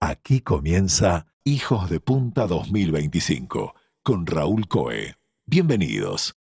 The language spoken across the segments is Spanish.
Aquí comienza Hijos de Punta 2025 con Raúl Coe. Bienvenidos.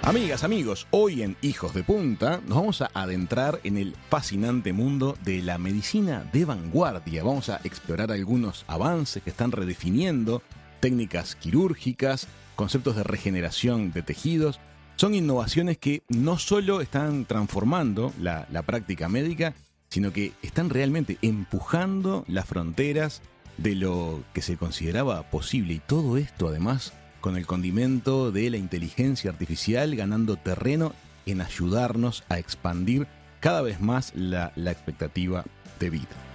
Amigas, amigos, hoy en Hijos de Punta nos vamos a adentrar en el fascinante mundo de la medicina de vanguardia. Vamos a explorar algunos avances que están redefiniendo técnicas quirúrgicas, conceptos de regeneración de tejidos. Son innovaciones que no solo están transformando la práctica médica, sino que están realmente empujando las fronteras de lo que se consideraba posible. Y todo esto, además, con el condimento de la inteligencia artificial ganando terreno en ayudarnos a expandir cada vez más la expectativa de vida.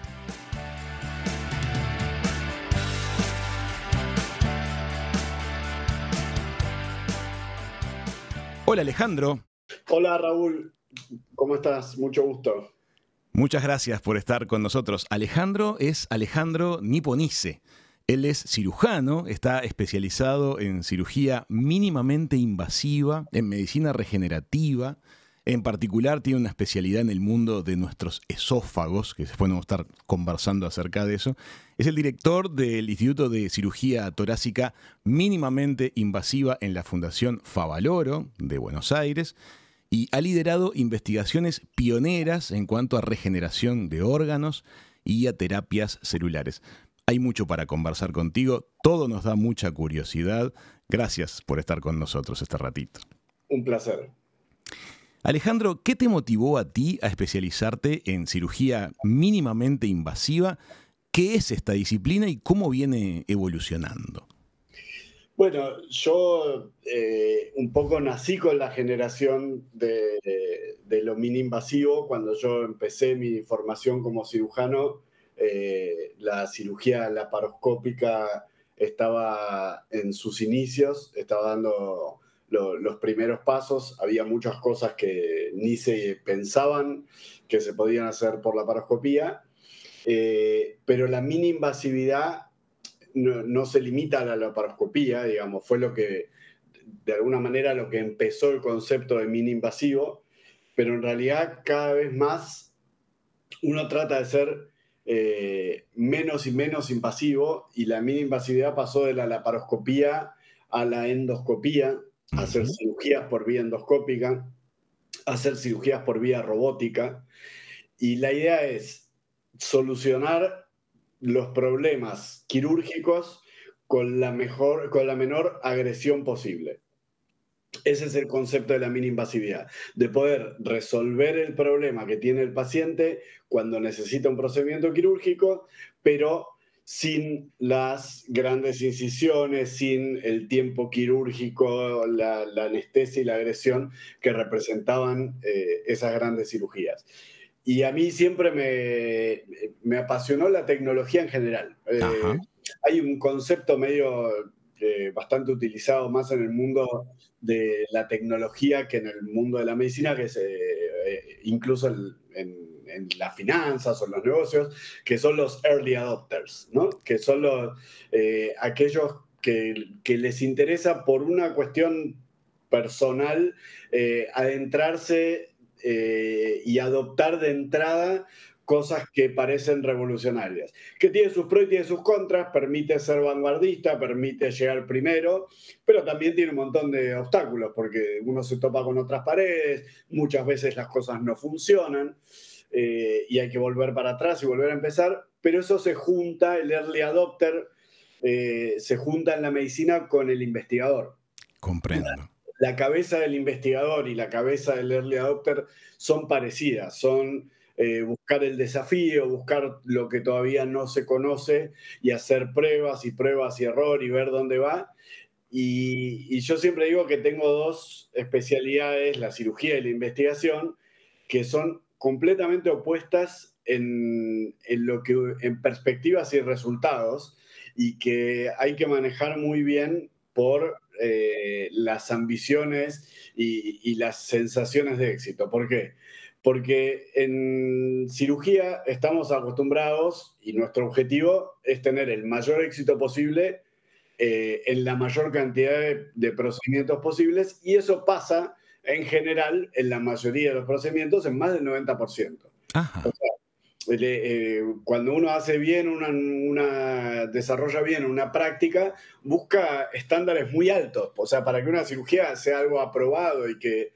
Hola Alejandro. Hola Raúl, ¿cómo estás? Mucho gusto. Muchas gracias por estar con nosotros. Alejandro es Alejandro Niponice. Él es cirujano, está especializado en cirugía mínimamente invasiva, en medicina regenerativa. En particular tiene una especialidad en el mundo de nuestros esófagos, que después vamos a estar conversando acerca de eso. Es el director del Instituto de Cirugía Torácica Mínimamente Invasiva en la Fundación Favaloro de Buenos Aires y ha liderado investigaciones pioneras en cuanto a regeneración de órganos y a terapias celulares. Hay mucho para conversar contigo, todo nos da mucha curiosidad. Gracias por estar con nosotros este ratito. Un placer. Alejandro, ¿qué te motivó a ti a especializarte en cirugía mínimamente invasiva? ¿Qué es esta disciplina y cómo viene evolucionando? Bueno, yo un poco nací con la generación de lo mini-invasivo. Cuando yo empecé mi formación como cirujano, la cirugía laparoscópica estaba en sus inicios, estaba dando los primeros pasos. Había muchas cosas que ni se pensaban que se podían hacer por laparoscopía, pero la mini invasividad no se limita a la laparoscopía, digamos, fue lo que, de alguna manera, lo que empezó el concepto de mini invasivo, pero en realidad cada vez más uno trata de ser menos y menos invasivo, y la mini invasividad pasó de la laparoscopía a la endoscopía, a hacer cirugías por vía endoscópica, a hacer cirugías por vía robótica, y la idea es solucionar los problemas quirúrgicos con la menor agresión posible. Ese es el concepto de la mini invasividad, de poder resolver el problema que tiene el paciente cuando necesita un procedimiento quirúrgico, pero sin las grandes incisiones, sin el tiempo quirúrgico, la anestesia y la agresión que representaban esas grandes cirugías. Y a mí siempre me apasionó la tecnología en general. Hay un concepto medio bastante utilizado más en el mundo de la tecnología que en el mundo de la medicina, que es incluso en las finanzas o en los negocios, que son los early adopters, ¿no? Que son aquellos que les interesa por una cuestión personal adentrarse y adoptar de entrada cosas que parecen revolucionarias, que tiene sus pros y tiene sus contras, permite ser vanguardista, permite llegar primero, pero también tiene un montón de obstáculos, porque uno se topa con otras paredes, muchas veces las cosas no funcionan, y hay que volver para atrás y volver a empezar, pero eso se junta, el early adopter, se junta en la medicina con el investigador. Comprendo. La cabeza del investigador y la cabeza del early adopter son parecidas, son buscar el desafío, buscar lo que todavía no se conoce y hacer pruebas y error y ver dónde va. Y yo siempre digo que tengo dos especialidades, la cirugía y la investigación, que son completamente opuestas en perspectivas y resultados, y que hay que manejar muy bien por las ambiciones y las sensaciones de éxito. ¿Por qué? Porque en cirugía estamos acostumbrados y nuestro objetivo es tener el mayor éxito posible en la mayor cantidad de procedimientos posibles, y eso pasa en general en la mayoría de los procedimientos en más del 90%. Ajá. O sea, cuando uno hace bien desarrolla bien una práctica, busca estándares muy altos. O sea, para que una cirugía sea algo aprobado y que,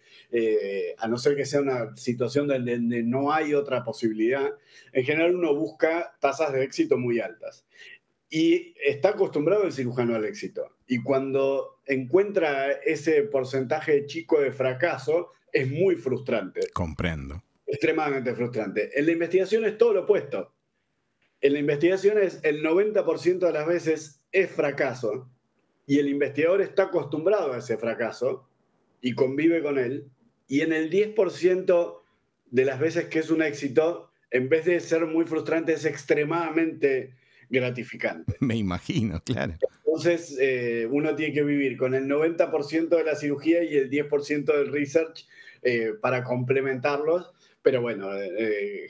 a no ser que sea una situación donde no hay otra posibilidad, en general uno busca tasas de éxito muy altas. Y está acostumbrado el cirujano al éxito. Y cuando encuentra ese porcentaje chico de fracaso, es muy frustrante. Comprendo. Extremadamente frustrante. En la investigación es todo lo opuesto. En la investigación el 90% de las veces es fracaso y el investigador está acostumbrado a ese fracaso y convive con él. Y en el 10% de las veces que es un éxito, en vez de ser muy frustrante, es extremadamente gratificante. Me imagino, claro. Entonces, uno tiene que vivir con el 90% de la cirugía y el 10% del research para complementarlos, pero bueno,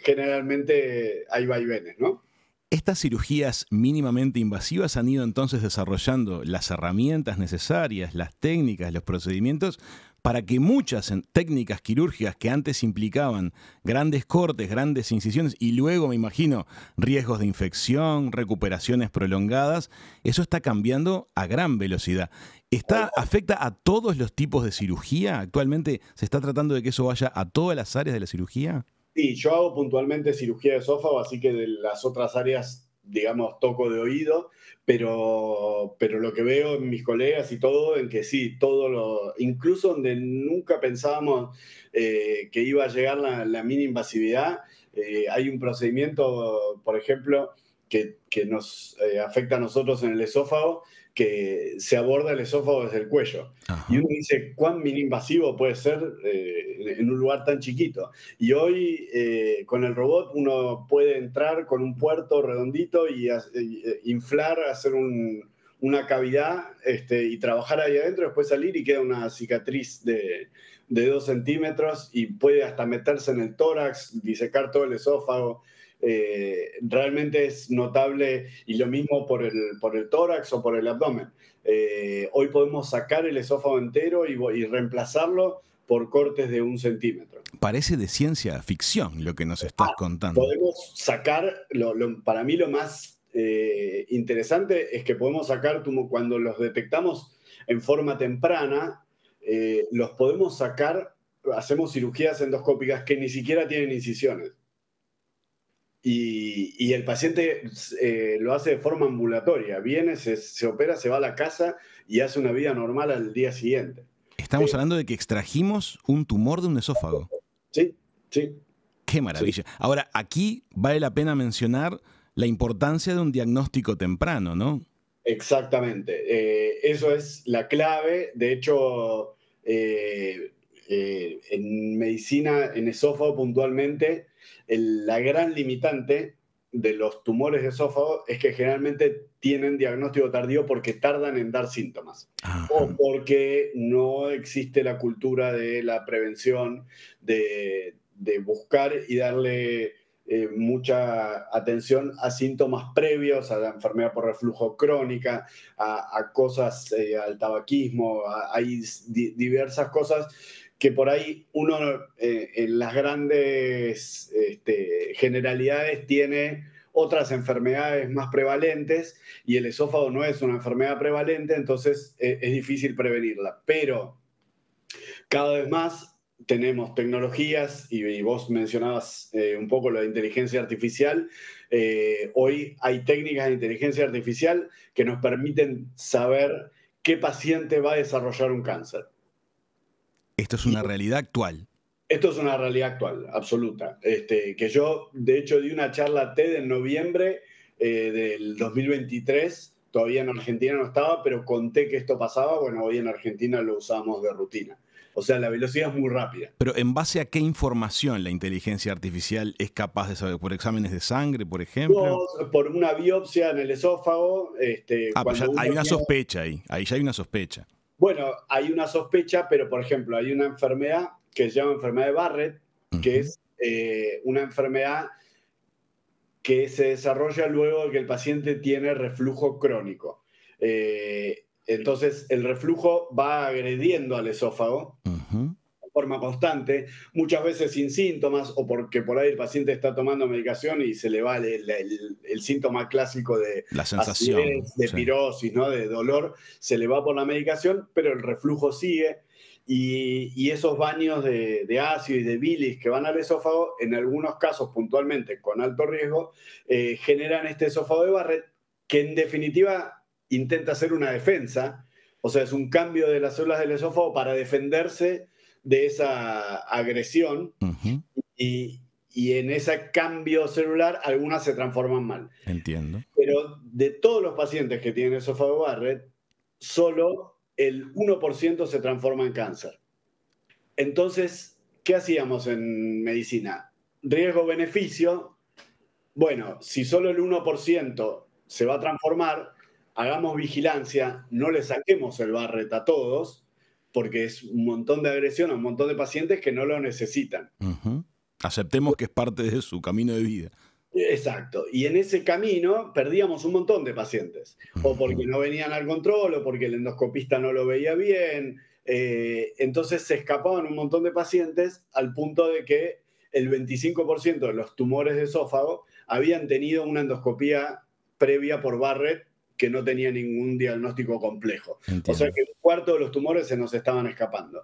generalmente hay vaivenes, ¿no? Estas cirugías mínimamente invasivas han ido entonces desarrollando las herramientas necesarias, las técnicas, los procedimientos, para que muchas técnicas quirúrgicas que antes implicaban grandes cortes, grandes incisiones y luego, me imagino, riesgos de infección, recuperaciones prolongadas, eso está cambiando a gran velocidad. ¿Afecta a todos los tipos de cirugía? ¿Actualmente se está tratando de que eso vaya a todas las áreas de la cirugía? Sí, yo hago puntualmente cirugía de esófago, así que de las otras áreas, digamos, toco de oído, pero lo que veo en mis colegas y todo, en que sí, incluso donde nunca pensábamos que iba a llegar la mini invasividad, hay un procedimiento, por ejemplo, que nos afecta a nosotros en el esófago, que se aborda el esófago desde el cuello. Ajá. Y uno dice, ¿cuán mini invasivo puede ser en un lugar tan chiquito? Y hoy, con el robot, uno puede entrar con un puerto redondito y inflar, hacer una cavidad y trabajar ahí adentro, después salir y queda una cicatriz de 2 centímetros y puede hasta meterse en el tórax, disecar todo el esófago. Realmente es notable, y lo mismo por el tórax o por el abdomen. Hoy podemos sacar el esófago entero y reemplazarlo por cortes de 1 centímetro. Parece de ciencia ficción lo que nos estás contando. Podemos sacar, para mí lo más interesante es que podemos sacar, cuando los detectamos en forma temprana, los podemos sacar, hacemos cirugías endoscópicas que ni siquiera tienen incisiones. Y el paciente lo hace de forma ambulatoria. Viene, se opera, se va a la casa y hace una vida normal al día siguiente. Estamos hablando de que extrajimos un tumor de un esófago. Sí, sí. ¡Qué maravilla! Sí. Ahora, aquí vale la pena mencionar la importancia de un diagnóstico temprano, ¿no? Exactamente. Eso es la clave. De hecho, en medicina, en esófago puntualmente, la gran limitante de los tumores de esófago es que generalmente tienen diagnóstico tardío porque tardan en dar síntomas. Ajá. O porque no existe la cultura de la prevención, de buscar y darle mucha atención a síntomas previos, a la enfermedad por reflujo crónica, a cosas, al tabaquismo, hay diversas cosas que por ahí uno en las grandes generalidades tiene otras enfermedades más prevalentes y el esófago no es una enfermedad prevalente, entonces es difícil prevenirla. Pero cada vez más tenemos tecnologías, y vos mencionabas un poco lo de inteligencia artificial. Hoy hay técnicas de inteligencia artificial que nos permiten saber qué paciente va a desarrollar un cáncer. Esto es una realidad actual. Esto es una realidad actual, absoluta. Que yo, de hecho, di una charla TED en noviembre del 2023. Todavía en Argentina no estaba, pero conté que esto pasaba. Bueno, hoy en Argentina lo usamos de rutina. O sea, la velocidad es muy rápida. Pero ¿en base a qué información la inteligencia artificial es capaz de saber? ¿Por exámenes de sangre, por ejemplo? Por una biopsia en el esófago. Pues hay una sospecha ahí. Ahí ya hay una sospecha. Bueno, hay una sospecha, pero por ejemplo, hay una enfermedad que se llama enfermedad de Barrett, que es una enfermedad que se desarrolla luego de que el paciente tiene reflujo crónico. Entonces el reflujo va agrediendo al esófago de forma constante, muchas veces sin síntomas o porque por ahí el paciente está tomando medicación y se le va el síntoma clásico de la sensación, acidez, de pirosis, ¿no? De dolor, se le va por la medicación, pero el reflujo sigue. Y esos baños de ácido y de bilis que van al esófago, en algunos casos puntualmente con alto riesgo, generan este esófago de Barrett, que en definitiva intenta hacer una defensa, o sea, es un cambio de las células del esófago para defenderse de esa agresión, y en ese cambio celular algunas se transforman mal. Entiendo. Pero de todos los pacientes que tienen esófago de Barrett, solo el 1% se transforma en cáncer. Entonces, ¿qué hacíamos en medicina? Riesgo-beneficio. Bueno, si solo el 1% se va a transformar, hagamos vigilancia, no le saquemos el Barrett a todos, porque es un montón de agresión a un montón de pacientes que no lo necesitan. Aceptemos que es parte de su camino de vida. Exacto. Y en ese camino perdíamos un montón de pacientes. O porque no venían al control, o porque el endoscopista no lo veía bien. Entonces se escapaban un montón de pacientes al punto de que el 25% de los tumores de esófago habían tenido una endoscopía previa por Barrett que no tenía ningún diagnóstico complejo. Entiendo. O sea que un cuarto de los tumores se nos estaban escapando.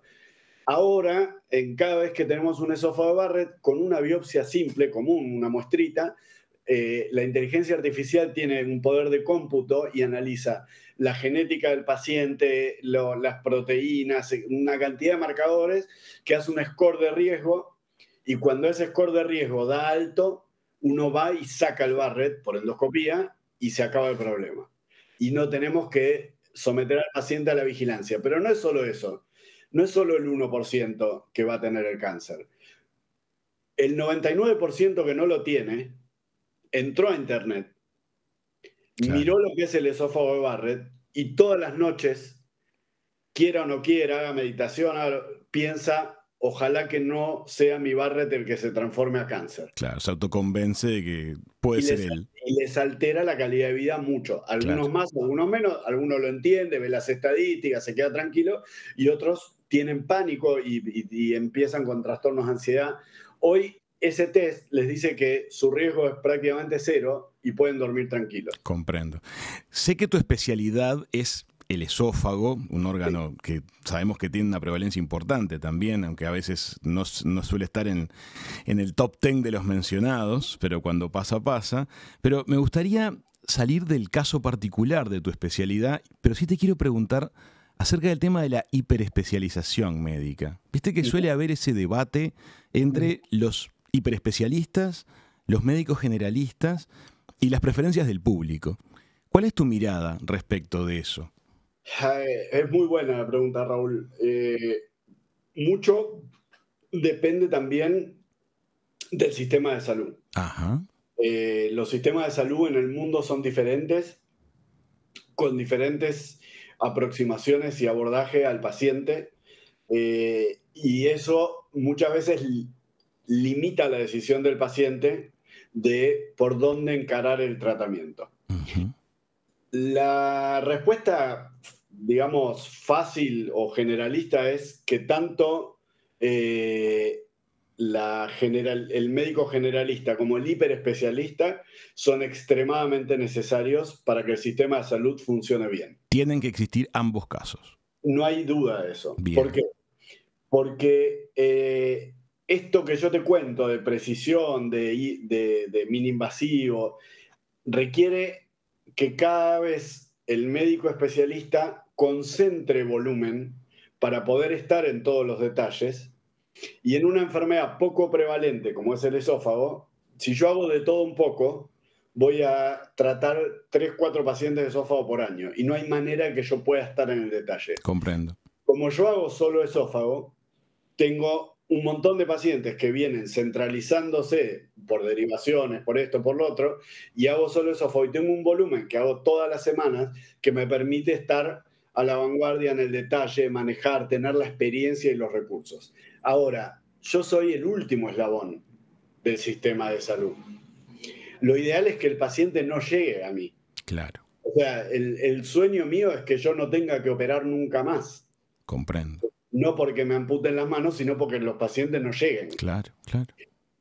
Ahora, en cada vez que tenemos un esófago de Barrett, con una biopsia simple, común, una muestrita, la inteligencia artificial tiene un poder de cómputo y analiza la genética del paciente, las proteínas, una cantidad de marcadores que hace un score de riesgo, y cuando ese score de riesgo da alto, uno va y saca el Barrett por endoscopía y se acaba el problema. Y no tenemos que someter al paciente a la vigilancia. Pero no es solo eso. No es solo el 1% que va a tener el cáncer. El 99% que no lo tiene, entró a internet, miró lo que es el esófago de Barrett y todas las noches, quiera o no quiera, haga meditación, piensa, ojalá que no sea mi Barrett el que se transforme a cáncer. Claro, se autoconvence de que puede ser él. Y les altera la calidad de vida mucho. Algunos más, algunos menos, algunos lo entiende, ve las estadísticas, se queda tranquilo, y otros tienen pánico y empiezan con trastornos de ansiedad. Hoy ese test les dice que su riesgo es prácticamente cero y pueden dormir tranquilos. Comprendo. Sé que tu especialidad es el esófago, un órgano que sabemos que tiene una prevalencia importante también, aunque a veces no suele estar en el top 10 de los mencionados, pero cuando pasa, pasa. Pero me gustaría salir del caso particular de tu especialidad, pero sí te quiero preguntar acerca del tema de la hiperespecialización médica. Viste que suele haber ese debate entre los hiperespecialistas, los médicos generalistas y las preferencias del público. ¿Cuál es tu mirada respecto de eso? Es muy buena la pregunta, Raúl. Mucho depende también del sistema de salud. Los sistemas de salud en el mundo son diferentes, con diferentes aproximaciones y abordaje al paciente, y eso muchas veces limita la decisión del paciente de por dónde encarar el tratamiento. La respuesta, digamos, fácil o generalista es que tanto el médico generalista como el hiperespecialista son extremadamente necesarios para que el sistema de salud funcione bien. Tienen que existir ambos casos. No hay duda de eso. Bien. ¿Por qué? Porque esto que yo te cuento de precisión, de mini invasivo, requiere que cada vez el médico especialista concentre volumen para poder estar en todos los detalles. Y en una enfermedad poco prevalente como es el esófago, si yo hago de todo un poco, voy a tratar 3, 4 pacientes de esófago por año y no hay manera que yo pueda estar en el detalle. Comprendo. Como yo hago solo esófago, tengo un montón de pacientes que vienen centralizándose por derivaciones, por esto, por lo otro, y hago solo esófago y tengo un volumen que hago todas las semanas que me permite estar a la vanguardia en el detalle, manejar, tener la experiencia y los recursos. Ahora, yo soy el último eslabón del sistema de salud. Lo ideal es que el paciente no llegue a mí. Claro. O sea, el sueño mío es que yo no tenga que operar nunca más. Comprendo. No porque me amputen las manos, sino porque los pacientes no lleguen. Claro, claro.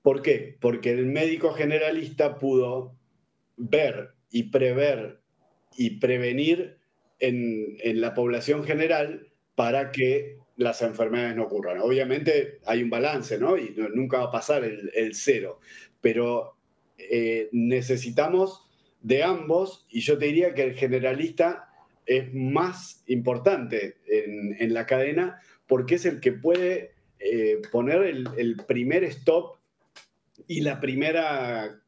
¿Por qué? Porque el médico generalista pudo ver y prever y prevenir en la población general para que las enfermedades no ocurran. Obviamente hay un balance, ¿no? Y nunca va a pasar el cero, pero necesitamos de ambos, y yo te diría que el generalista es más importante en la cadena porque es el que puede poner el primer stop y la primera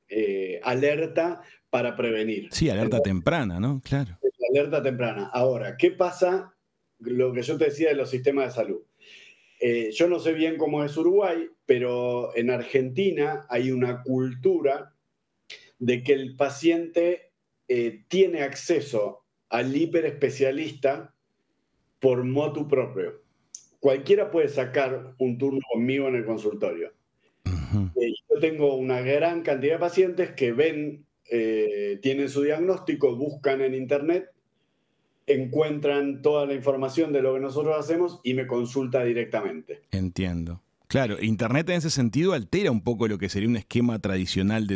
alerta para prevenir. Sí, alerta temprana, ¿no? Claro. Alerta temprana. Ahora, ¿qué pasa? Lo que yo te decía de los sistemas de salud. Yo no sé bien cómo es Uruguay, pero en Argentina hay una cultura de que el paciente tiene acceso al hiperespecialista por motu propio. Cualquiera puede sacar un turno conmigo en el consultorio. Yo tengo una gran cantidad de pacientes que ven, tienen su diagnóstico, buscan en internet, encuentran toda la información de lo que nosotros hacemos y me consulta directamente. Entiendo. Claro, Internet en ese sentido altera un poco lo que sería un esquema tradicional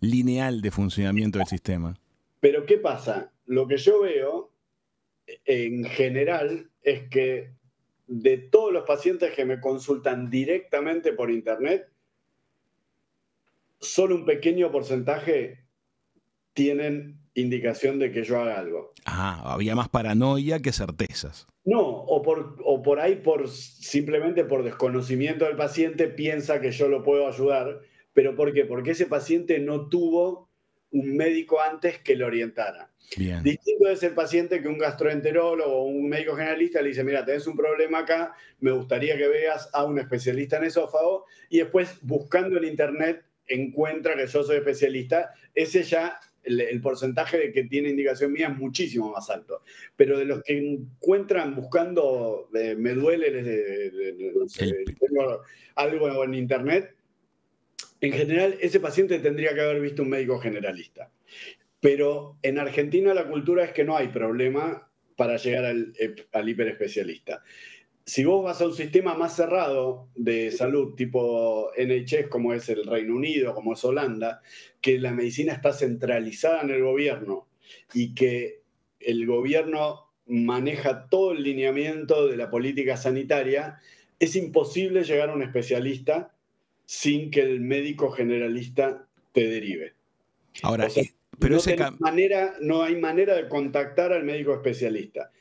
lineal de funcionamiento del sistema. Pero ¿qué pasa? Lo que yo veo en general es que de todos los pacientes que me consultan directamente por Internet, solo un pequeño porcentaje tienen indicación de que yo haga algo. Ah, había más paranoia que certezas. No, o por ahí simplemente por desconocimiento del paciente piensa que yo lo puedo ayudar. ¿Pero por qué? Porque ese paciente no tuvo un médico antes que lo orientara. Bien. Distinto es el paciente que un gastroenterólogo o un médico generalista le dice, mira, tenés un problema acá, me gustaría que veas a un especialista en esófago, y después buscando en internet encuentra que yo soy especialista. Ese ya, el porcentaje de que tiene indicación mía es muchísimo más alto. Pero de los que encuentran buscando, me duele, tengo algo en internet, en general ese paciente tendría que haber visto un médico generalista. Pero en Argentina la cultura es que no hay problema para llegar al hiperespecialista. Si vos vas a un sistema más cerrado de salud, tipo NHS, como es el Reino Unido, como es Holanda, que la medicina está centralizada en el gobierno y que el gobierno maneja todo el lineamiento de la política sanitaria, es imposible llegar a un especialista sin que el médico generalista te derive. Ahora, o sea, pero no hay manera de contactar al médico especialista.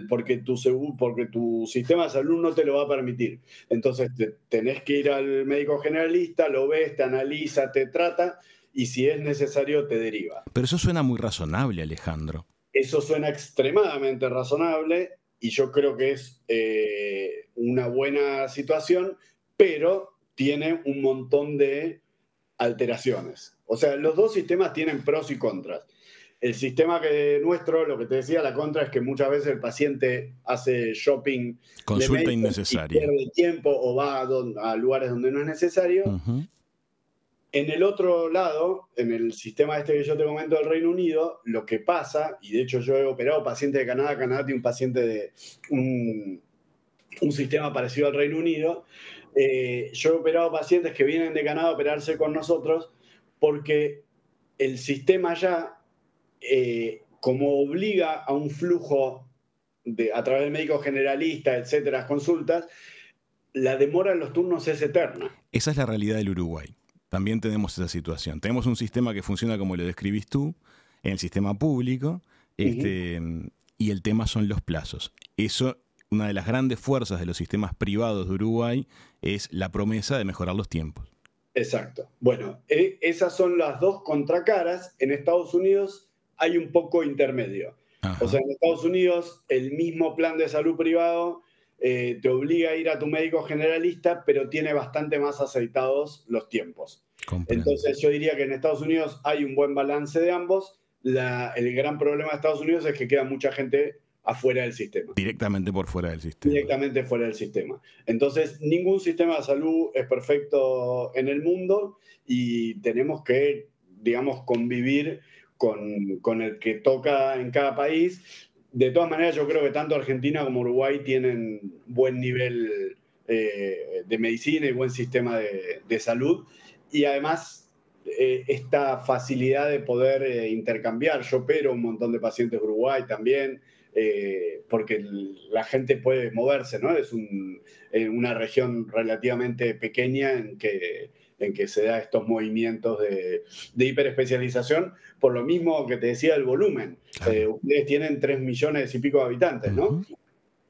Porque tu sistema de salud no te lo va a permitir. Entonces tenés que ir al médico generalista, lo ves, te analiza, te trata y si es necesario te deriva. Pero eso suena muy razonable, Alejandro. Eso suena extremadamente razonable y yo creo que es una buena situación, pero tiene un montón de alteraciones. O sea, los dos sistemas tienen pros y contras. El sistema nuestro, lo que te decía, la contra es que muchas veces el paciente hace shopping, consulta innecesaria, y pierde tiempo o va a lugares donde no es necesario. En el otro lado, en el sistema este que yo te comento del Reino Unido, lo que pasa, y de hecho yo he operado pacientes de Canadá, Canadá tiene un paciente de un sistema parecido al Reino Unido, yo he operado pacientes que vienen de Canadá a operarse con nosotros porque el sistema ya, como obliga a un flujo a través del médico generalista, etcétera, consultas, la demora en los turnos es eterna. Esa es la realidad del Uruguay. También tenemos esa situación. Tenemos un sistema que funciona como lo describís tú, en el sistema público, y el tema son los plazos. Eso, una de las grandes fuerzas de los sistemas privados de Uruguay, es la promesa de mejorar los tiempos. Exacto. Bueno, esas son las dos contracaras. En Estados Unidos hay un poco intermedio. Ajá. O sea, en Estados Unidos el mismo plan de salud privado te obliga a ir a tu médico generalista, pero tiene bastante más aceitados los tiempos. Comprendo. Entonces yo diría que en Estados Unidos hay un buen balance de ambos. El gran problema de Estados Unidos es que queda mucha gente afuera del sistema. Directamente por fuera del sistema. Directamente fuera del sistema. Entonces, ningún sistema de salud es perfecto en el mundo y tenemos que, digamos, convivir con el que toca en cada país. De todas maneras, yo creo que tanto Argentina como Uruguay tienen buen nivel de medicina y buen sistema de salud. Y además, esta facilidad de poder intercambiar. Yo opero un montón de pacientes de Uruguay también, porque la gente puede moverse, ¿no? Es una región relativamente pequeña en que se da estos movimientos de hiperespecialización, por lo mismo que te decía el volumen. Claro. Ustedes tienen 3 millones y pico de habitantes, ¿no?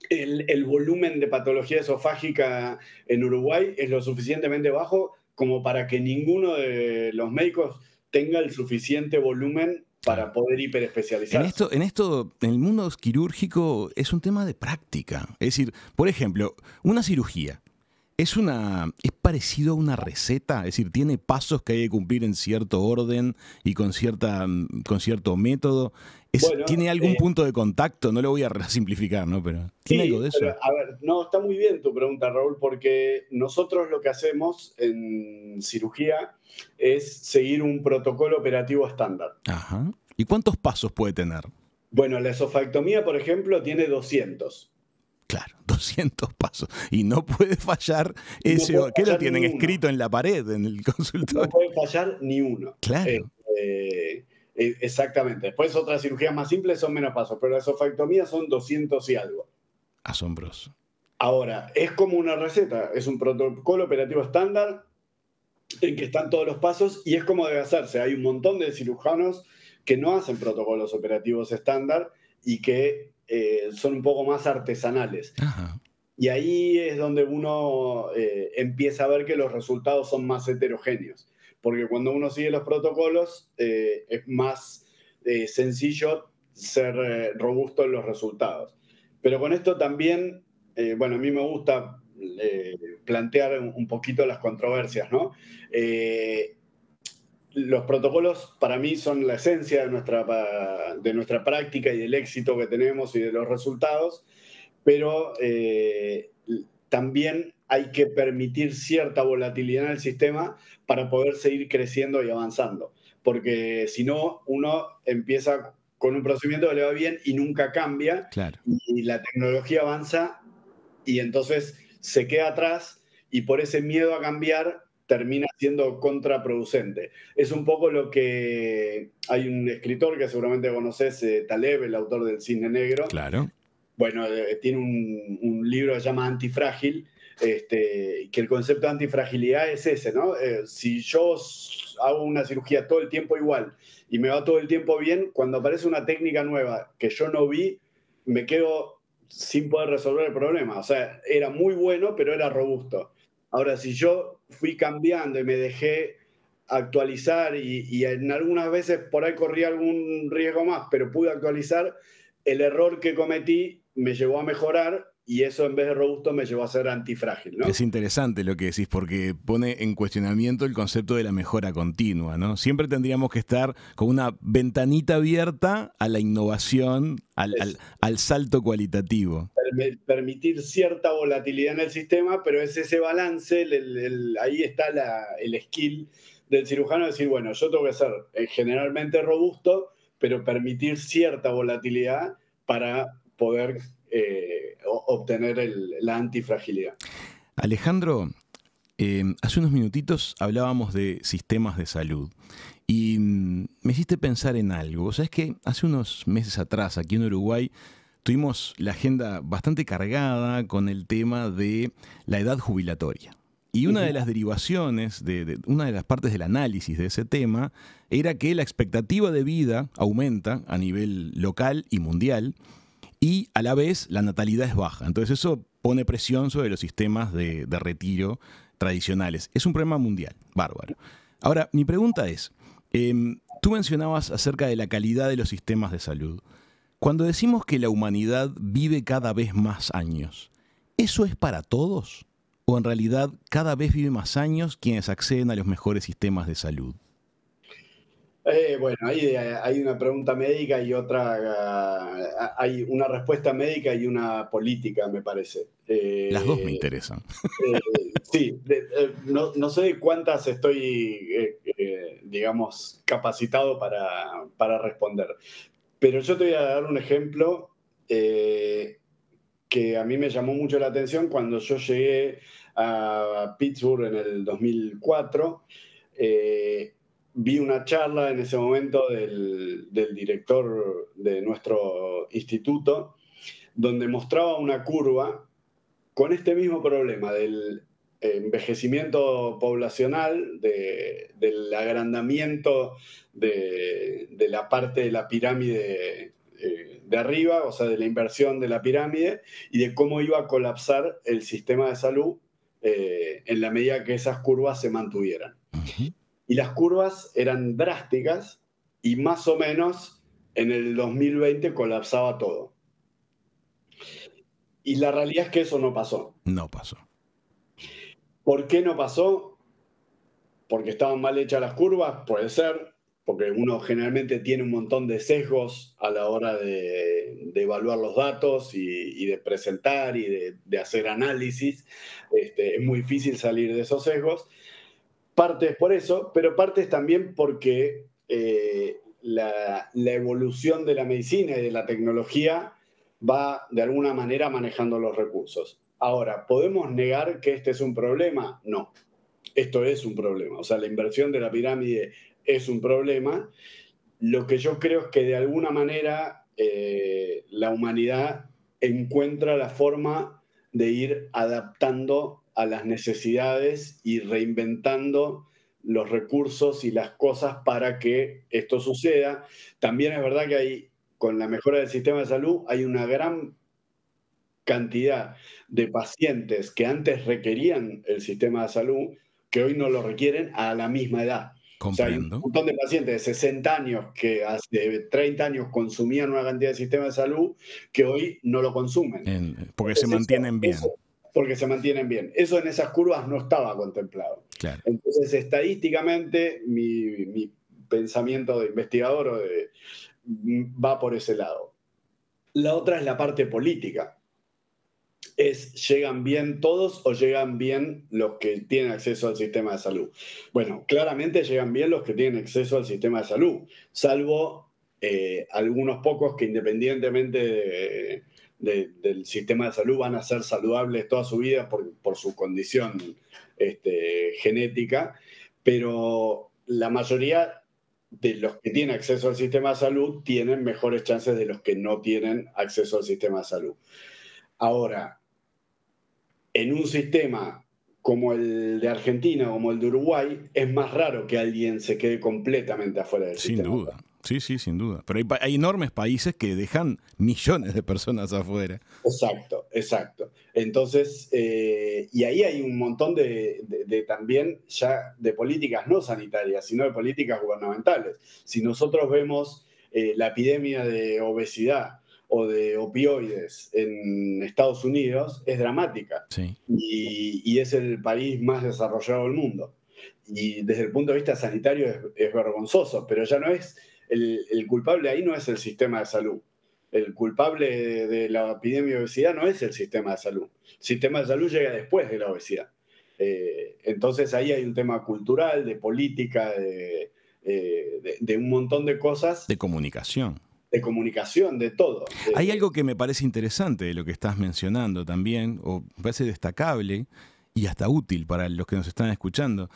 El volumen de patología esofágica en Uruguay es lo suficientemente bajo como para que ninguno de los médicos tenga el suficiente volumen para poder hiperespecializarse. En el mundo quirúrgico es un tema de práctica. Es decir, por ejemplo, una cirugía. ¿Es parecido a una receta? Es decir, ¿tiene pasos que hay que cumplir en cierto orden y con cierto método? Bueno, ¿Tiene algún punto de contacto? No lo voy a simplificar, ¿no? Pero ¿tiene algo de eso? Pero, a ver, no, está muy bien tu pregunta, Raúl, porque nosotros lo que hacemos en cirugía es seguir un protocolo operativo estándar. Ajá. ¿Y cuántos pasos puede tener? Bueno, la esofectomía, por ejemplo, tiene 200. Claro, 200 pasos. Y no puede fallar ese. No puede ¿Qué lo fallar tienen ninguno. escrito en la pared, en el consultorio? No puede fallar ni uno. Claro. Exactamente. Después otras cirugías más simples son menos pasos, pero la esofectomía son 200 y algo. Asombroso. Ahora, es como una receta, es un protocolo operativo estándar en que están todos los pasos y es como debe hacerse. Hay un montón de cirujanos que no hacen protocolos operativos estándar y que son un poco más artesanales. Ajá. Y ahí es donde uno empieza a ver que los resultados son más heterogéneos. Porque cuando uno sigue los protocolos, es más sencillo ser robusto en los resultados. Pero con esto también, bueno, a mí me gusta plantear un poquito las controversias, ¿no? Los protocolos para mí son la esencia de nuestra práctica y del éxito que tenemos y de los resultados, pero también hay que permitir cierta volatilidad en el sistema para poder seguir creciendo y avanzando, porque si no, uno empieza con un procedimiento que le va bien y nunca cambia, Claro. y la tecnología avanza y entonces se queda atrás y por ese miedo a cambiar termina siendo contraproducente. Es un poco lo que hay un escritor que seguramente conoces, Taleb, el autor del Cisne Negro. Claro. Bueno, tiene un libro que se llama Antifrágil, que el concepto de antifragilidad es ese, ¿no? Si yo hago una cirugía todo el tiempo igual y me va todo el tiempo bien, cuando aparece una técnica nueva que yo no vi, me quedo sin poder resolver el problema. O sea, era muy bueno, pero era robusto. Ahora, si yo fui cambiando y me dejé actualizar y en algunas veces por ahí corrí algún riesgo más, pero pude actualizar, el error que cometí me llevó a mejorar y eso en vez de robusto me llevó a ser antifrágil, ¿no? Es interesante lo que decís porque pone en cuestionamiento el concepto de la mejora continua, ¿no? Siempre tendríamos que estar con una ventanita abierta a la innovación, al salto cualitativo. Permitir cierta volatilidad en el sistema, pero es ese balance, ahí está el skill del cirujano, decir, bueno, yo tengo que ser generalmente robusto, pero permitir cierta volatilidad para poder obtener la antifragilidad. Alejandro, hace unos minutitos hablábamos de sistemas de salud y me hiciste pensar en algo. ¿Sabes qué? Hace unos meses atrás, aquí en Uruguay, tuvimos la agenda bastante cargada con el tema de la edad jubilatoria. Y una de las derivaciones, una de las partes del análisis de ese tema, era que la expectativa de vida aumenta a nivel local y mundial y a la vez la natalidad es baja. Entonces eso pone presión sobre los sistemas de retiro tradicionales. Es un problema mundial, bárbaro. Ahora, mi pregunta es, tú mencionabas acerca de la calidad de los sistemas de salud. Cuando decimos que la humanidad vive cada vez más años, ¿eso es para todos? ¿O en realidad cada vez vive más años quienes acceden a los mejores sistemas de salud? Bueno, hay una pregunta médica y otra, hay una respuesta médica y una política, me parece. Las dos me interesan. Sí, no sé cuántas estoy digamos, capacitado para responder. Pero yo te voy a dar un ejemplo que a mí me llamó mucho la atención cuando yo llegué a Pittsburgh en el 2004. Vi una charla en ese momento del director de nuestro instituto, donde mostraba una curva con este mismo problema del envejecimiento poblacional, del agrandamiento de la parte de la pirámide de arriba, o sea, de la inversión de la pirámide, y de cómo iba a colapsar el sistema de salud en la medida que esas curvas se mantuvieran. Y las curvas eran drásticas y más o menos en el 2020 colapsaba todo. Y la realidad es que eso no pasó. No pasó. ¿Por qué no pasó? ¿Porque estaban mal hechas las curvas? Puede ser, porque uno generalmente tiene un montón de sesgos a la hora de evaluar los datos y de presentar y de hacer análisis. Es muy difícil salir de esos sesgos. Parte es por eso, pero parte es también porque la evolución de la medicina y de la tecnología va de alguna manera manejando los recursos. Ahora, ¿podemos negar que este es un problema? No, esto es un problema. O sea, la inversión de la pirámide es un problema. Lo que yo creo es que de alguna manera la humanidad encuentra la forma de ir adaptando a las necesidades y reinventando los recursos y las cosas para que esto suceda. También es verdad que con la mejora del sistema de salud hay una gran cantidad de pacientes que antes requerían el sistema de salud que hoy no lo requieren a la misma edad. Comprendo. O sea, hay un montón de pacientes de 60 años que hace 30 años consumían una cantidad de sistema de salud que hoy no lo consumen. Porque se mantienen bien. Porque se mantienen bien. Eso en esas curvas no estaba contemplado. Claro. Entonces, estadísticamente, mi pensamiento de investigador va por ese lado. La otra es la parte política. ¿Llegan bien todos o llegan bien los que tienen acceso al sistema de salud? Bueno, claramente llegan bien los que tienen acceso al sistema de salud, salvo algunos pocos que independientemente del sistema de salud van a ser saludables toda su vida por su condición genética, pero la mayoría de los que tienen acceso al sistema de salud tienen mejores chances de los que no tienen acceso al sistema de salud. Ahora, en un sistema como el de Argentina, como el de Uruguay, es más raro que alguien se quede completamente afuera del sistema. Sin duda. Sí, sin duda. Pero hay enormes países que dejan millones de personas afuera. Exacto. Entonces, y ahí hay un montón de también ya de políticas no sanitarias, sino de políticas gubernamentales. Si nosotros vemos la epidemia de obesidad o de opioides en Estados Unidos, es dramática. Sí. Y es el país más desarrollado del mundo. Y desde el punto de vista sanitario es vergonzoso, pero ya no es... El culpable ahí no es el sistema de salud. El culpable de la epidemia de obesidad no es el sistema de salud. El sistema de salud llega después de la obesidad. Entonces ahí hay un tema cultural, de política, de un montón de cosas. De comunicación. De comunicación, de todo. Hay algo que me parece interesante de lo que estás mencionando también, o me parece destacable y hasta útil para los que nos están escuchando.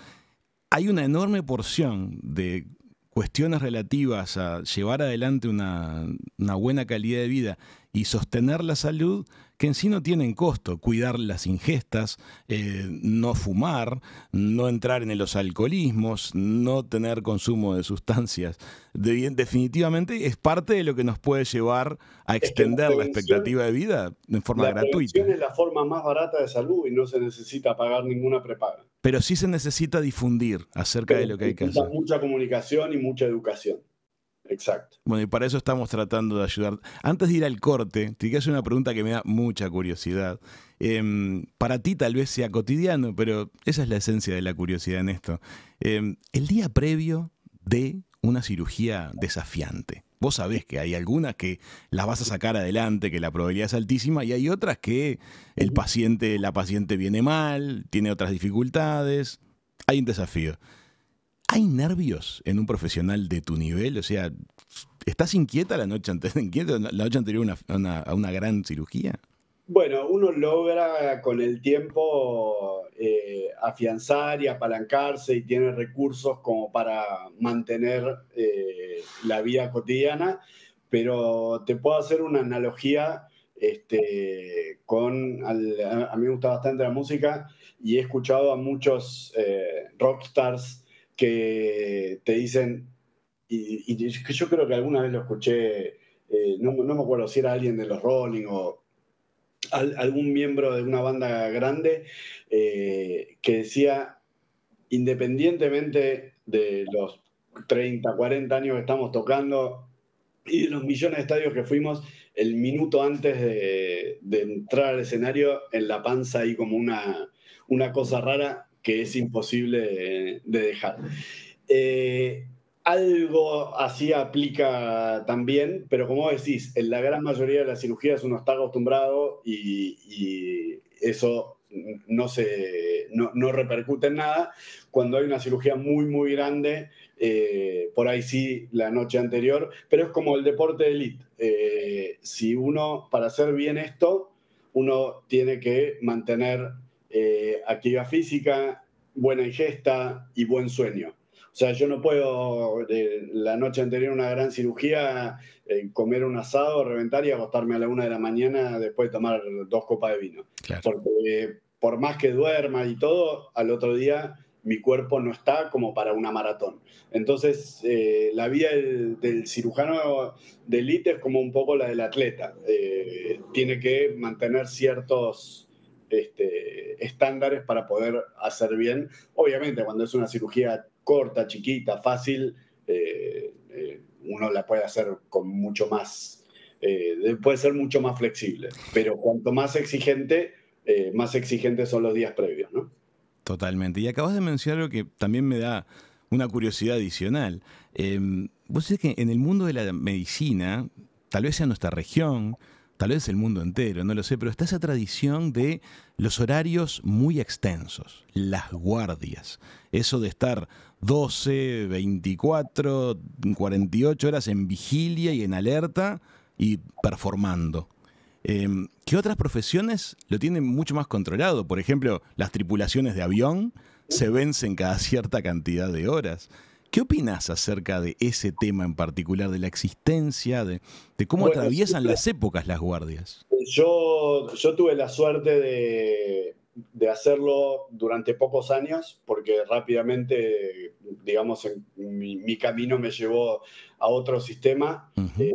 Hay una enorme porción de cuestiones relativas a llevar adelante una buena calidad de vida y sostener la salud que en sí no tienen costo. Cuidar las ingestas, no fumar, no entrar en los alcoholismos, no tener consumo de sustancias. Definitivamente es parte de lo que nos puede llevar a extender la expectativa de vida de forma gratuita. La prevención es la forma más barata de salud y no se necesita pagar ninguna prepaga. Pero sí se necesita difundir acerca de lo que hay que hacer. Mucha comunicación y mucha educación. Exacto. Bueno, y para eso estamos tratando de ayudar. Antes de ir al corte, te quiero hacer una pregunta que me da mucha curiosidad. Para ti tal vez sea cotidiano, pero esa es la esencia de la curiosidad en esto. El día previo de una cirugía desafiante. Vos sabés que hay algunas que las vas a sacar adelante, que la probabilidad es altísima, y hay otras que la paciente viene mal, tiene otras dificultades. Hay un desafío. ¿Hay nervios en un profesional de tu nivel? O sea, ¿estás inquieta la noche anterior a una gran cirugía? Bueno, uno logra con el tiempo afianzar y apalancarse y tiene recursos como para mantener la vida cotidiana, pero te puedo hacer una analogía a mí me gusta bastante la música y he escuchado a muchos rockstars que te dicen, y yo creo que alguna vez lo escuché, no me acuerdo si era alguien de los Rolling o algún miembro de una banda grande, que decía, independientemente de los 30, 40 años que estamos tocando y de los millones de estadios que fuimos, el minuto antes de entrar al escenario, en la panza hay como una cosa rara que es imposible de dejar. Eh, Algo así aplica también, pero como decís, en la gran mayoría de las cirugías uno está acostumbrado y eso no repercute en nada. Cuando hay una cirugía muy, muy grande, por ahí sí la noche anterior, pero es como el deporte de élite. Si uno, para hacer bien esto, uno tiene que mantener actividad física, buena ingesta y buen sueño. O sea, yo no puedo la noche anterior a una gran cirugía comer un asado, reventar y acostarme a la 1 de la mañana después de tomar 2 copas de vino. Claro. Porque por más que duerma y todo, al otro día mi cuerpo no está como para una maratón. Entonces, la vida del cirujano de élite es como un poco la del atleta. Tiene que mantener ciertos estándares para poder hacer bien. Obviamente, cuando es una cirugía corta, chiquita, fácil, uno la puede hacer con mucho más, puede ser mucho más flexible, pero cuanto más más exigentes son los días previos, ¿no? Totalmente. Y acabas de mencionar algo que también me da una curiosidad adicional. Vos sabés que en el mundo de la medicina, tal vez sea nuestra región, tal vez el mundo entero, no lo sé, pero está esa tradición de los horarios muy extensos, las guardias. Eso de estar 12, 24, 48 horas en vigilia y en alerta y performando. ¿Qué otras profesiones lo tienen mucho más controlado? Por ejemplo, las tripulaciones de avión se vencen cada cierta cantidad de horas. ¿Qué opinas acerca de ese tema en particular, de la existencia, de cómo atraviesan las épocas las guardias? Yo tuve la suerte de hacerlo durante pocos años, porque rápidamente, digamos, mi camino me llevó a otro sistema. Uh-huh.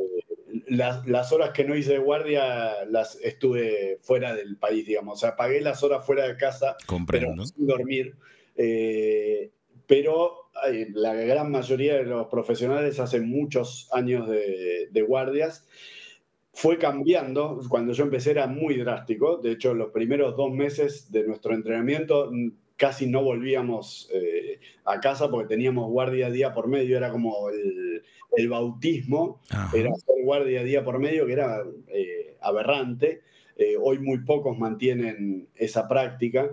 Las horas que no hice de guardia las estuve fuera del país, digamos. O sea, pagué las horas fuera de casa, Comprendo. pero sin dormir. Pero la gran mayoría de los profesionales hacen muchos años de guardias. Fue cambiando, cuando yo empecé era muy drástico, de hecho los primeros 2 meses de nuestro entrenamiento casi no volvíamos a casa porque teníamos guardia día por medio, era como el bautismo, Ajá. era hacer guardia día por medio, que era aberrante. Hoy muy pocos mantienen esa práctica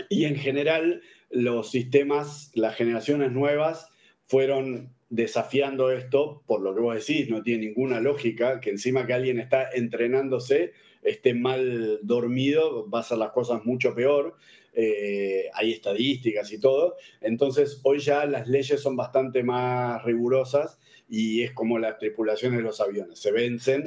y en general los sistemas, las generaciones nuevas fueron desafiando esto, por lo que vos decís, no tiene ninguna lógica que encima que alguien está entrenándose esté mal dormido, va a hacer las cosas mucho peor. Hay estadísticas y todo. Entonces, hoy ya las leyes son bastante más rigurosas y es como las tripulaciones de los aviones, se vencen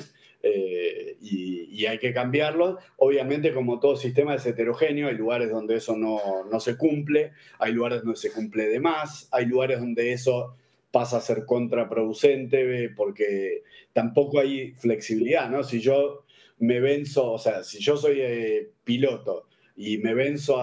y hay que cambiarlos. Obviamente, como todo sistema es heterogéneo, hay lugares donde eso no se cumple, hay lugares donde se cumple de más, hay lugares donde eso pasa a ser contraproducente porque tampoco hay flexibilidad, ¿no? Si yo me venzo, o sea, si yo soy piloto y me venzo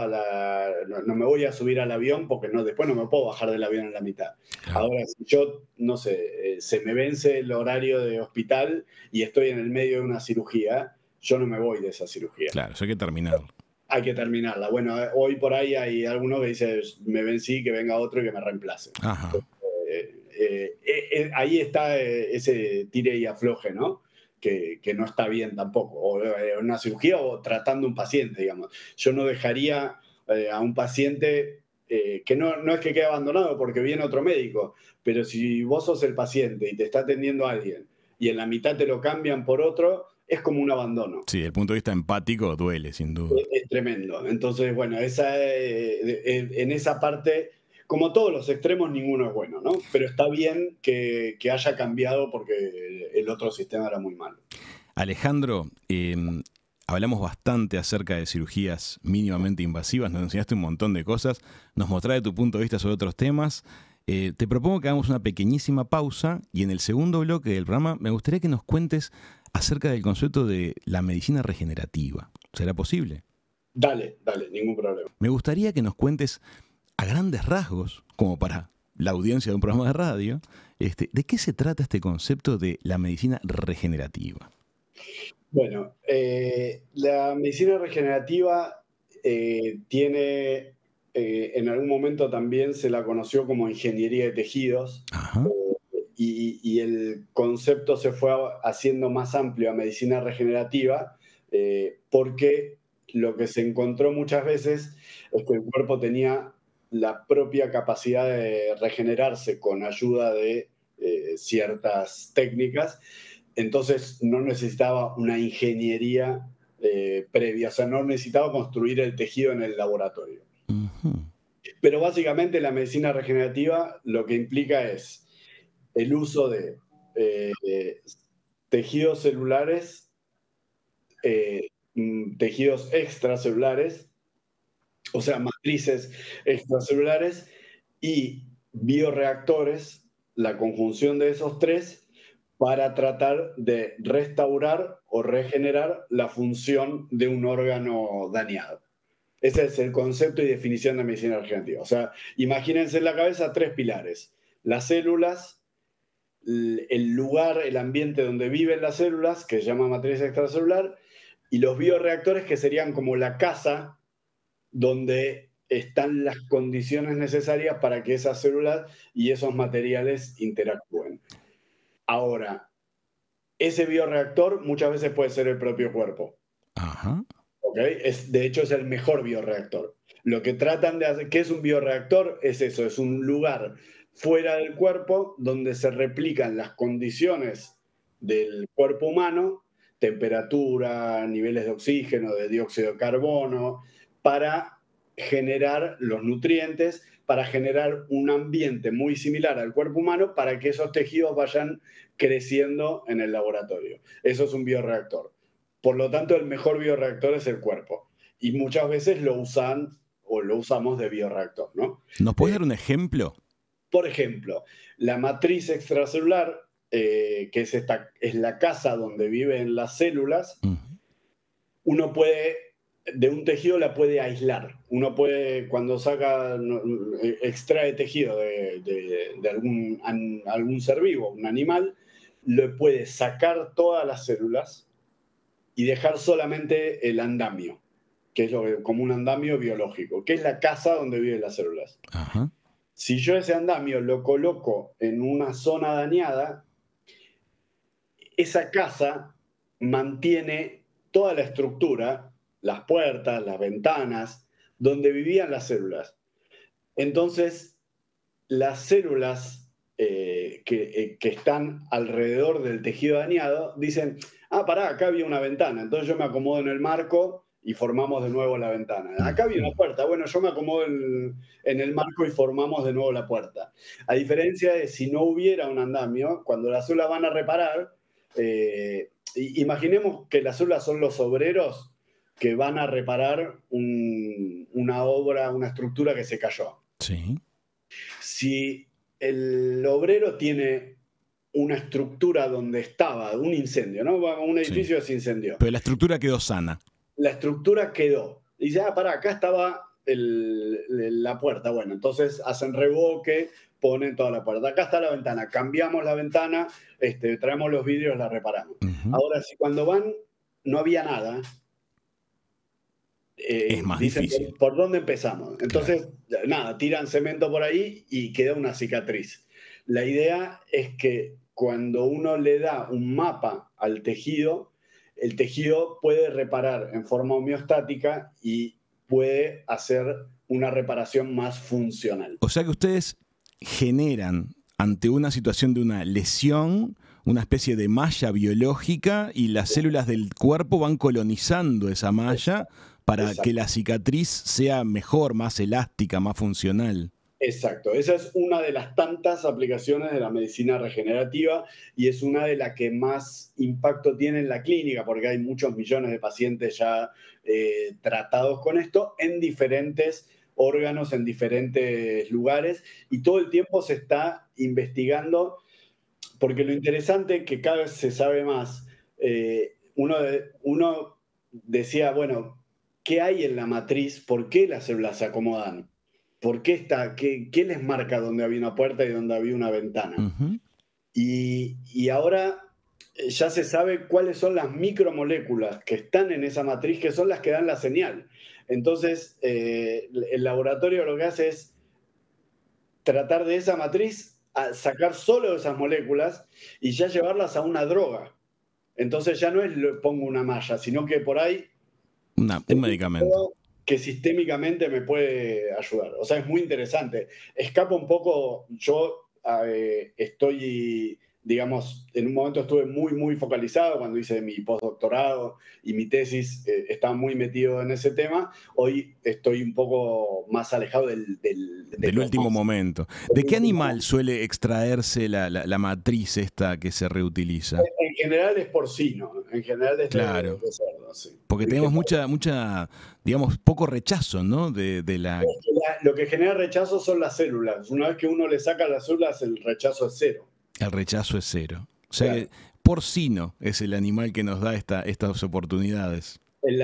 no me voy a subir al avión porque después no me puedo bajar del avión en la mitad. Claro. Ahora, si yo, no sé, se me vence el horario de hospital y estoy en el medio de una cirugía, yo no me voy de esa cirugía. Claro, eso hay que terminarlo. Hay que terminarla. Bueno, hoy por ahí hay alguno que dice, me vencí, que venga otro y que me reemplace. Ajá. Ahí está ese tire y afloje, ¿no? Que no está bien tampoco, o en una cirugía o tratando a un paciente, digamos. Yo no dejaría a un paciente que no es que quede abandonado porque viene otro médico, pero si vos sos el paciente y te está atendiendo alguien y en la mitad te lo cambian por otro, es como un abandono. Sí, desde el punto de vista empático duele, sin duda. Es tremendo. Entonces, bueno, en esa parte, como todos los extremos, ninguno es bueno, ¿no? Pero está bien que haya cambiado porque el otro sistema era muy malo. Alejandro, hablamos bastante acerca de cirugías mínimamente invasivas, nos enseñaste un montón de cosas, nos mostraste tu punto de vista sobre otros temas. Te propongo que hagamos una pequeñísima pausa y en el segundo bloque del programa me gustaría que nos cuentes acerca del concepto de la medicina regenerativa. ¿Será posible? Dale, ningún problema. Me gustaría que nos cuentes a grandes rasgos, como para la audiencia de un programa de radio, ¿de qué se trata este concepto de la medicina regenerativa? Bueno, la medicina regenerativa tiene, en algún momento también se la conoció como ingeniería de tejidos. Ajá. Y el concepto se fue haciendo más amplio a medicina regenerativa porque lo que se encontró muchas veces es que el cuerpo tenía la propia capacidad de regenerarse con ayuda de ciertas técnicas, entonces no necesitaba una ingeniería previa, o sea, no necesitaba construir el tejido en el laboratorio. Uh-huh. Pero básicamente la medicina regenerativa lo que implica es el uso de tejidos celulares, tejidos extracelulares, o sea, matrices extracelulares y bioreactores, la conjunción de esos tres, para tratar de restaurar o regenerar la función de un órgano dañado. Ese es el concepto y definición de medicina regenerativa. O sea, imagínense en la cabeza 3 pilares: las células, el lugar, el ambiente donde viven las células, que se llama matriz extracelular, y los bioreactores, que serían como la casa donde están las condiciones necesarias para que esas células y esos materiales interactúen. Ahora, ese bioreactor muchas veces puede ser el propio cuerpo. Ajá. ¿Okay? De hecho, es el mejor bioreactor. Lo que tratan de hacer, ¿qué es un bioreactor? Es eso, es un lugar fuera del cuerpo donde se replican las condiciones del cuerpo humano, temperatura, niveles de oxígeno, de dióxido de carbono, para generar los nutrientes, para generar un ambiente muy similar al cuerpo humano para que esos tejidos vayan creciendo en el laboratorio. Eso es un bioreactor. Por lo tanto, el mejor bioreactor es el cuerpo. Y muchas veces lo usan o lo usamos de bioreactor, ¿no? ¿Nos puedes dar un ejemplo? Por ejemplo, la matriz extracelular, que es la casa donde viven las células, uno puede, de un tejido la puede aislar. Uno puede, cuando extrae tejido de algún ser vivo, un animal, le puede sacar todas las células y dejar solamente el andamio, que es como un andamio biológico, que es la casa donde viven las células. Ajá. Si yo ese andamio lo coloco en una zona dañada, esa casa mantiene toda la estructura, las puertas, las ventanas, donde vivían las células. Entonces, las células que están alrededor del tejido dañado dicen: pará, acá había una ventana, entonces yo me acomodo en el marco y formamos de nuevo la ventana. Acá había una puerta, bueno, yo me acomodo en el marco y formamos de nuevo la puerta. A diferencia de si no hubiera un andamio, cuando las células van a reparar, imaginemos que las células son los obreros que van a reparar una obra, una estructura que se cayó. Sí. Si el obrero tiene una estructura donde estaba, un incendio, ¿no? Un edificio se incendió. Pero la estructura quedó sana. La estructura quedó. Dice: pará, acá estaba la puerta. Bueno, entonces hacen revoque, ponen toda la puerta. Acá está la ventana. Cambiamos la ventana, traemos los vidrios, la reparamos. Ahora, si cuando van no había nada, es más dicen: difícil. ¿Por dónde empezamos? Entonces, nada, tiran cemento por ahí y queda una cicatriz. La idea es que cuando uno le da un mapa al tejido, el tejido puede reparar en forma homeostática y puede hacer una reparación más funcional. O sea que ustedes generan, ante una situación de una lesión, una especie de malla biológica y las células del cuerpo van colonizando esa malla para Exacto. que la cicatriz sea mejor, más elástica, más funcional. Exacto, esa es una de las tantas aplicaciones de la medicina regenerativa y es una de las que más impacto tiene en la clínica, porque hay muchos millones de pacientes ya tratados con esto en diferentes órganos, en diferentes lugares, y todo el tiempo se está investigando, porque lo interesante es que cada vez se sabe más. Uno decía, bueno, ¿qué hay en la matriz? ¿Por qué las células se acomodan? ¿Por qué qué les marca dónde había una puerta y dónde había una ventana? Ujú. Y ahora ya se sabe cuáles son las micromoléculas que están en esa matriz, que son las que dan la señal. Entonces, el laboratorio lo que hace es tratar de esa matriz sacar solo esas moléculas y ya llevarlas a una droga. Entonces ya no es pongo una malla, sino que por ahí Un medicamento. que sistémicamente me puede ayudar. O sea, es muy interesante. Escapa un poco, yo estoy, digamos, en un momento estuve muy focalizado cuando hice mi postdoctorado y mi tesis, estaba muy metido en ese tema. Hoy estoy un poco más alejado Del último momento. ¿De qué animal suele extraerse la matriz esta que se reutiliza? En general es porcino, en general es Claro. de cerdo, sí. Porque tenemos mucha, digamos, poco rechazo, ¿no? De la... Lo que genera rechazo son las células. Una vez que uno le saca las células, el rechazo es cero. El rechazo es cero. O sea Claro. que porcino es el animal que nos da estas oportunidades. En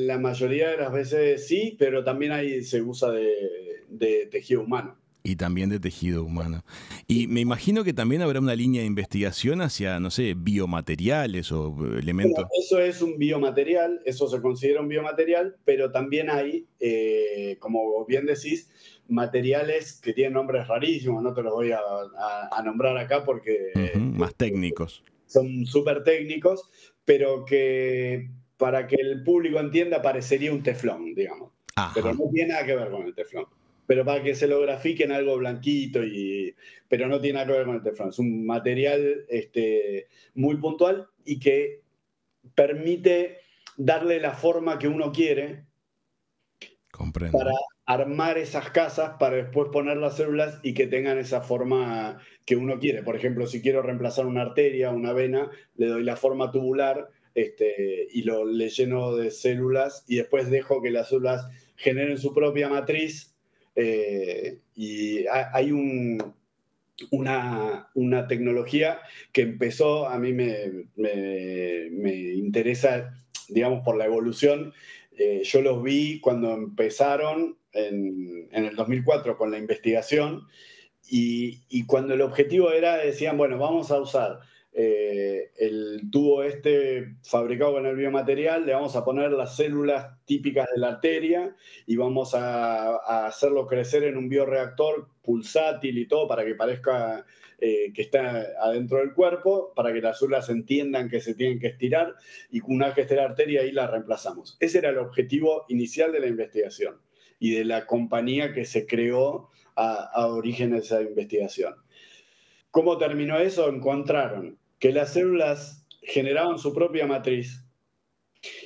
la mayoría de las veces sí, pero también ahí se usa de tejido humano. Y también de tejido humano. Y me imagino que también habrá una línea de investigación hacia, no sé, biomateriales o elementos. Bueno, eso es un biomaterial, eso se considera un biomaterial, pero también hay, como bien decís, materiales que tienen nombres rarísimos, no te los voy a nombrar acá porque Más técnicos. son súper técnicos, pero que para que el público entienda parecería un teflón, digamos. Ajá. Pero no tiene nada que ver con el teflón. Pero para que se lo grafiquen algo blanquito, pero no tiene nada que ver con el teflón. Es un material muy puntual y que permite darle la forma que uno quiere. Comprendo. Para armar esas casas, para después poner las células y que tengan esa forma que uno quiere. Por ejemplo, si quiero reemplazar una arteria, una vena, le doy la forma tubular y le lleno de células y después dejo que las células generen su propia matriz. Y hay una tecnología que empezó, a mí me interesa, digamos, por la evolución. Yo los vi cuando empezaron en el 2004 con la investigación y cuando el objetivo era, decían, bueno, vamos a usar el tubo fabricado con el biomaterial, le vamos a poner las células típicas de la arteria y vamos a hacerlo crecer en un bioreactor pulsátil y todo para que parezca que está adentro del cuerpo, para que las células entiendan que se tienen que estirar y una vez que esté la arteria ahí la reemplazamos. Ese era el objetivo inicial de la investigación y de la compañía que se creó a origen de esa investigación. ¿Cómo terminó eso? Encontraron que las células generaban su propia matriz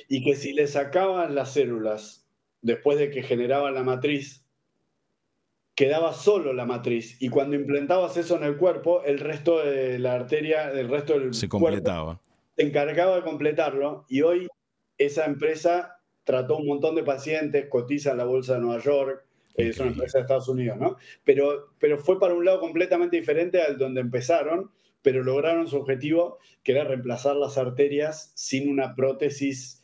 y que si le sacaban las células después de que generaban la matriz, quedaba solo la matriz y cuando implantabas eso en el cuerpo, el resto de la arteria, el resto del Se cuerpo completaba. se encargaba de completarlo y hoy esa empresa trató un montón de pacientes, cotiza en la bolsa de Nueva York, es una empresa de Estados Unidos, ¿no? Pero fue para un lado completamente diferente al donde empezaron, pero lograron su objetivo, que era reemplazar las arterias sin una prótesis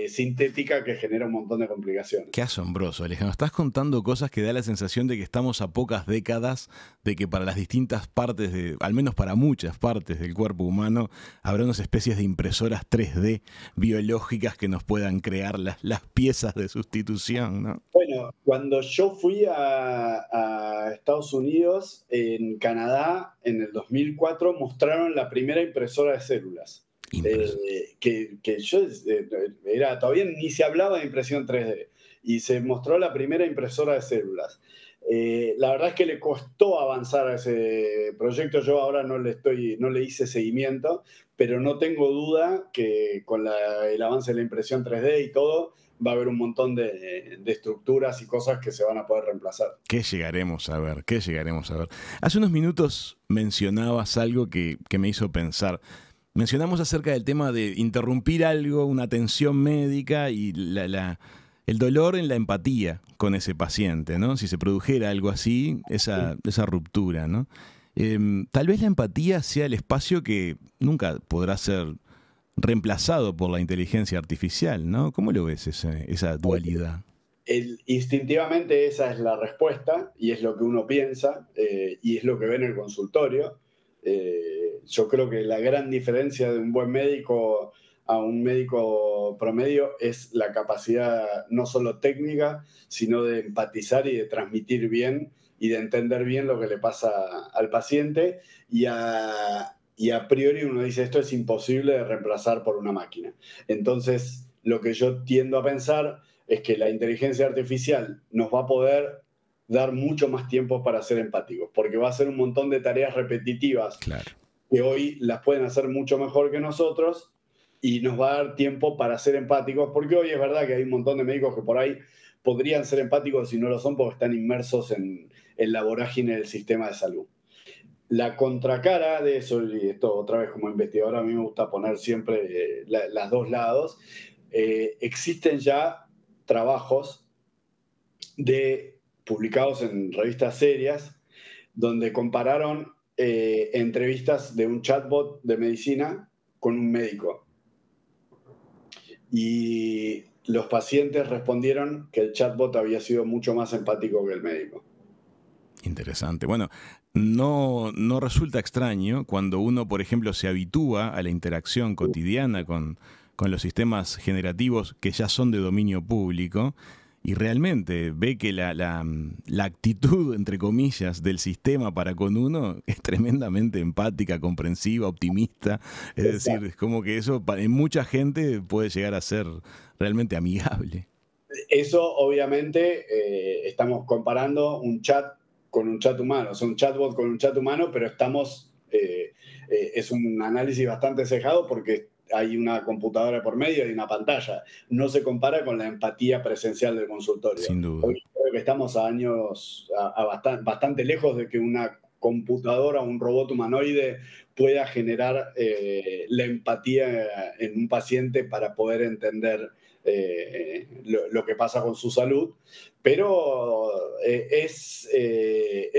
sintética que genera un montón de complicaciones. Qué asombroso, Alejandro. Estás contando cosas que da la sensación de que estamos a pocas décadas de que para las distintas partes, al menos para muchas partes del cuerpo humano, habrá unas especies de impresoras 3D biológicas que nos puedan crear las piezas de sustitución, ¿no? Bueno, cuando yo fui a Estados Unidos, en Canadá, en el 2004, mostraron la primera impresora de células. Que yo todavía ni se hablaba de impresión 3D. y se mostró la primera impresora de células. La verdad es que le costó avanzar a ese proyecto. Yo ahora no le hice seguimiento, pero no tengo duda que con el avance de la impresión 3D y todo, va a haber un montón de estructuras y cosas que se van a poder reemplazar. ¿Qué llegaremos a ver? ¿Qué llegaremos a ver? Hace unos minutos mencionabas algo que me hizo pensar. Mencionamos acerca del tema de interrumpir algo, una atención médica y el dolor en la empatía con ese paciente, ¿no? Si se produjera algo así, esa ruptura, ¿no? Tal vez la empatía sea el espacio que nunca podrá ser reemplazado por la inteligencia artificial, ¿no? ¿Cómo lo ves esa dualidad? Instintivamente esa es la respuesta y es lo que uno piensa y es lo que ve en el consultorio. Yo creo que la gran diferencia de un buen médico a un médico promedio es la capacidad no solo técnica, sino de empatizar y de transmitir bien y de entender bien lo que le pasa al paciente y a priori uno dice esto es imposible de reemplazar por una máquina. Entonces, lo que yo tiendo a pensar es que la inteligencia artificial nos va a poder dar mucho más tiempo para ser empáticos, porque va a hacer un montón de tareas repetitivas Claro. que hoy las pueden hacer mucho mejor que nosotros y nos va a dar tiempo para ser empáticos, porque hoy es verdad que hay un montón de médicos que por ahí podrían ser empáticos y no lo son porque están inmersos en la vorágine del sistema de salud. La contracara de eso, y esto otra vez como investigador a mí me gusta poner siempre las dos lados, existen ya trabajos publicados en revistas serias donde compararon entrevistas de un chatbot de medicina con un médico. Y los pacientes respondieron que el chatbot había sido mucho más empático que el médico. Interesante. Bueno, no resulta extraño cuando uno, por ejemplo, se habitúa a la interacción cotidiana con los sistemas generativos que ya son de dominio público y realmente ve que la actitud, entre comillas, del sistema para con uno es tremendamente empática, comprensiva, optimista. Es decir, es como que eso en mucha gente puede llegar a ser realmente amigable. Eso, obviamente, estamos comparando un chat con un chat humano, o sea, un chatbot con un chat humano, pero es un análisis bastante cejado porque hay una computadora por medio y una pantalla. No se compara con la empatía presencial del consultorio. Sin duda. Hoy creo que estamos a años, bastante lejos de que una computadora, un robot humanoide pueda generar la empatía en un paciente para poder entender lo que pasa con su salud, pero es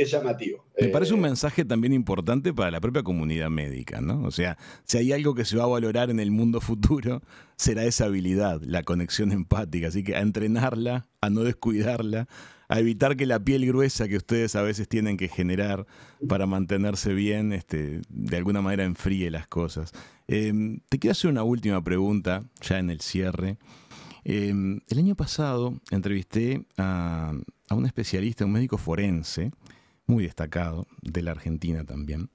llamativo. Me parece un mensaje también importante para la propia comunidad médica, ¿no? O sea, si hay algo que se va a valorar en el mundo futuro, será esa habilidad, la conexión empática. Así que a entrenarla, a no descuidarla, a evitar que la piel gruesa que ustedes a veces tienen que generar para mantenerse bien, de alguna manera enfríe las cosas. Te quiero hacer una última pregunta, ya en el cierre. El año pasado entrevisté a un especialista, un médico forense, muy destacado, de la Argentina también,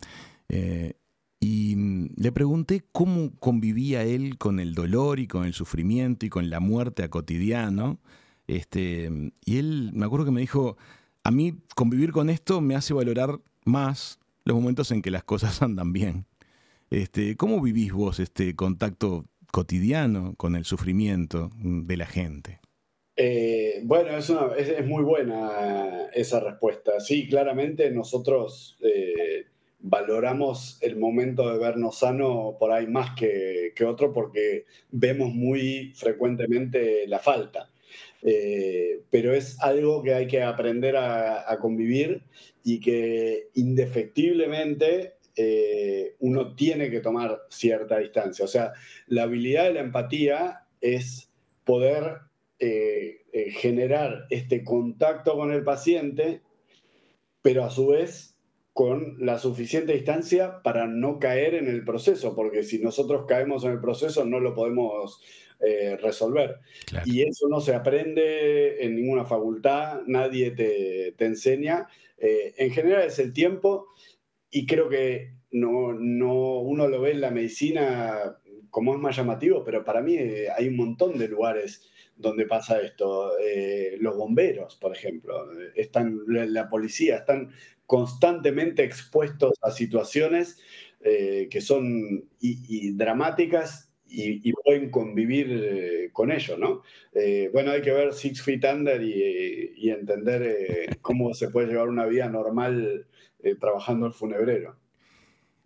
y le pregunté cómo convivía él con el dolor y con el sufrimiento y con la muerte a cotidiano, y él, me acuerdo que me dijo, a mí convivir con esto me hace valorar más los momentos en que las cosas andan bien. ¿Cómo vivís vos este contacto cotidiano con el sufrimiento de la gente? Bueno, es muy buena esa respuesta. Sí, claramente nosotros valoramos el momento de vernos sano por ahí más que otro porque vemos muy frecuentemente la falta. Pero es algo que hay que aprender a convivir y que indefectiblemente uno tiene que tomar cierta distancia. O sea, la habilidad de la empatía es poder generar este contacto con el paciente, pero a su vez con la suficiente distancia para no caer en el proceso, porque si nosotros caemos en el proceso no lo podemos resolver. Claro. Y eso no se aprende en ninguna facultad, nadie te enseña. En general es el tiempo y creo que uno lo ve en la medicina como es más llamativo, pero para mí hay un montón de lugares donde pasa esto. Los bomberos, por ejemplo, la policía, están constantemente expuestos a situaciones que son dramáticas y pueden convivir con ello, ¿no? Bueno, hay que ver Six Feet Under y entender cómo se puede llevar una vida normal trabajando el funebrero.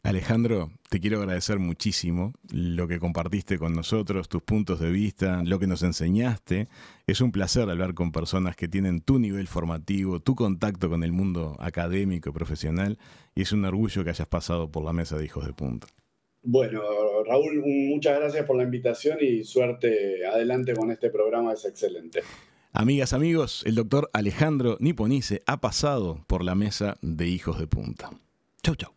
Alejandro, te quiero agradecer muchísimo lo que compartiste con nosotros, tus puntos de vista, lo que nos enseñaste. Es un placer hablar con personas que tienen tu nivel formativo, tu contacto con el mundo académico y profesional, y es un orgullo que hayas pasado por la mesa de Hijos de Punta. Bueno, Raúl, muchas gracias por la invitación y suerte adelante con este programa, es excelente. Amigas, amigos, el doctor Alejandro Niponice ha pasado por la mesa de Hijos de Punta. Chau, chau.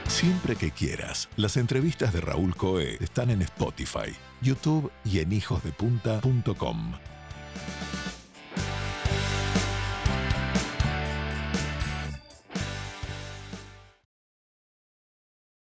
Siempre que quieras, las entrevistas de Raúl Coe están en Spotify, YouTube y en hijosdepunta.com.